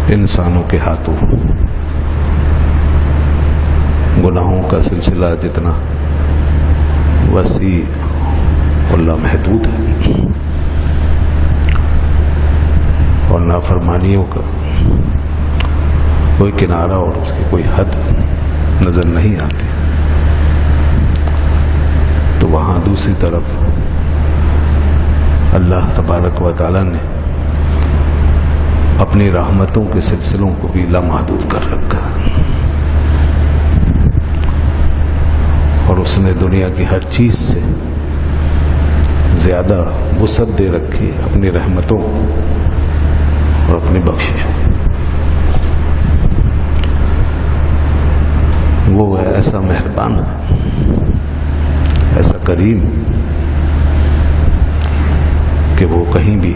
انسانوں کے ہاتھوں گناہوں کا سلسلہ جتنا وسیع اور لامحدود ہے، اور نافرمانیوں کا کوئی کنارہ اور اس کی کوئی حد نظر نہیں آتی، تو وہاں دوسری طرف اللہ تبارک و تعالیٰ نے اپنی رحمتوں کے سلسلوں کو بھی لامحدود کر رکھا، اور اس نے دنیا کی ہر چیز سے زیادہ وسعت دے رکھی اپنی رحمتوں اور اپنی بخششوں۔ وہ ہے ایسا مہربان ہے، ایسا کریم کہ وہ کہیں بھی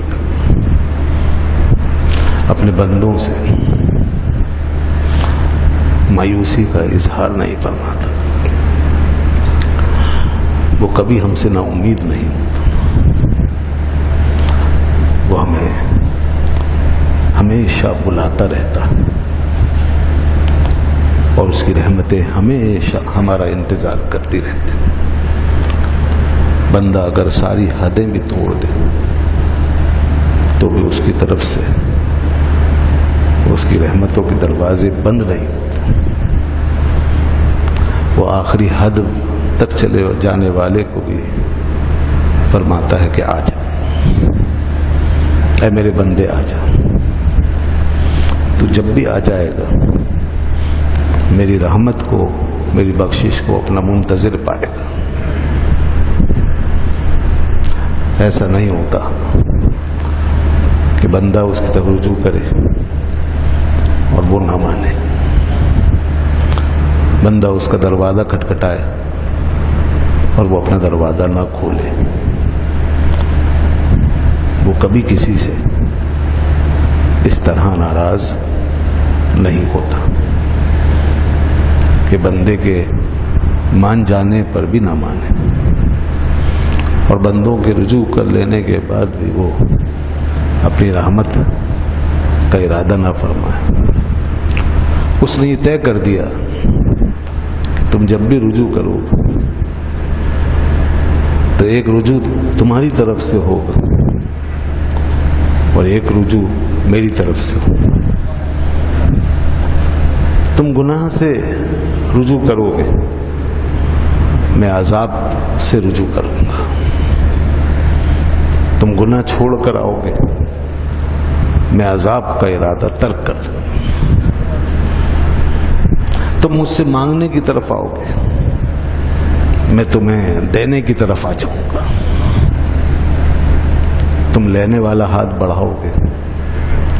اپنے بندوں سے مایوسی کا اظہار نہیں فرماتا، وہ کبھی ہم سے نا امید نہیں ہوتا، وہ ہمیں ہمیشہ بلاتا رہتا ہے، اور اس کی رحمتیں ہمیشہ ہمارا انتظار کرتی رہتی۔ بندہ اگر ساری حدیں بھی توڑ دے تو بھی اس کی طرف سے اس کی رحمتوں کے دروازے بند نہیں ہوتے، وہ آخری حد تک چلے جانے والے کو بھی فرماتا ہے کہ آ جا، اے میرے بندے آ جا، تو جب بھی آ جائے گا میری رحمت کو، میری بخشش کو اپنا منتظر پائے گا۔ ایسا نہیں ہوتا کہ بندہ اس کی طرف رجوع کرے اور وہ نہ مانے، بندہ اس کا دروازہ کھٹکھٹائے اور وہ اپنا دروازہ نہ کھولے۔ وہ کبھی کسی سے اس طرح ناراض نہیں ہوتا کہ بندے کے مان جانے پر بھی نہ مانے، اور بندوں کے رجوع کر لینے کے بعد بھی وہ اپنی رحمت کا ارادہ نہ فرمائے۔ اس نے یہ طے کر دیا کہ تم جب بھی رجوع کرو تو ایک رجوع تمہاری طرف سے ہوگا اور ایک رجوع میری طرف سے ہوگا۔ تم گناہ سے رجوع کرو گے، میں عذاب سے رجوع کروں گا۔ تم گناہ چھوڑ کر آؤ گے، میں عذاب کا ارادہ ترک کر دوں گا۔ تم مجھ سے مانگنے کی طرف آؤ گے، میں تمہیں دینے کی طرف آ جاؤں گا۔ تم لینے والا ہاتھ بڑھاؤ گے،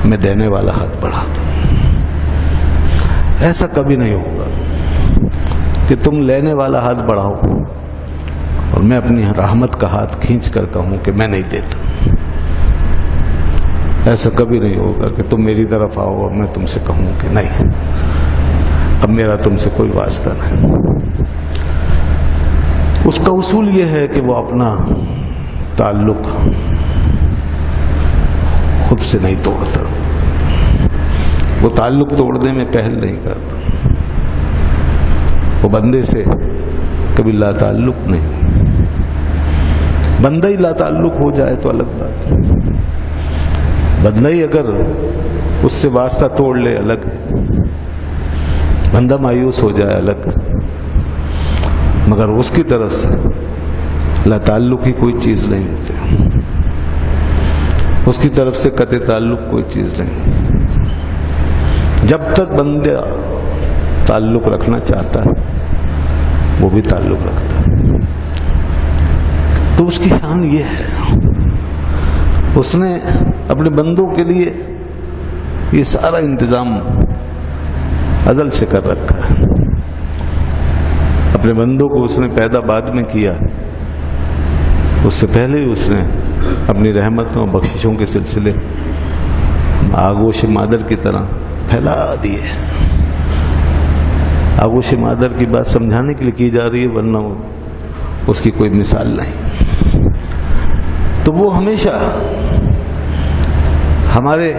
میں دینے والا ہاتھ بڑھا دوں گا۔ ایسا کبھی نہیں ہوگا کہ تم لینے والا ہاتھ بڑھاؤ اور میں اپنی رحمت کا ہاتھ کھینچ کر کہوں کہ میں نہیں دیتا۔ ایسا کبھی نہیں ہوگا کہ تم میری طرف آؤ اور میں تم سے کہوں کہ نہیں، اب میرا تم سے کوئی واسطہ نہیں۔ اس کا اصول یہ ہے کہ وہ اپنا تعلق خود سے نہیں توڑتا، وہ تعلق توڑنے میں پہل نہیں کرتا، وہ بندے سے کبھی لا تعلق نہیں۔ بندہ ہی لا تعلق ہو جائے تو الگ بات، بندہ ہی اگر اس سے واسطہ توڑ لے الگ، بندہ مایوس ہو جائے الگ، مگر اس کی طرف سے لا تعلق ہی کوئی چیز نہیں ہوتی، اس کی طرف سے قطع تعلق کوئی چیز نہیں۔ جب تک بندہ تعلق رکھنا چاہتا ہے وہ بھی تعلق رکھتا ہے، تو اس کی شان یہ ہے، اس نے اپنے بندوں کے لیے یہ سارا انتظام ازل سے کر رکھا ہے۔ اپنے بندوں کو اس نے پیدا بعد میں کیا، اس سے پہلے ہی اس نے اپنی رحمتوں اور بخششوں کے سلسلے آگوش مادر کی طرح پھیلا دیے۔ آگوش مادر کی بات سمجھانے کے لیے کی جا رہی ہے، ورنہ اس کی کوئی مثال نہیں۔ تو وہ ہمیشہ ہمارے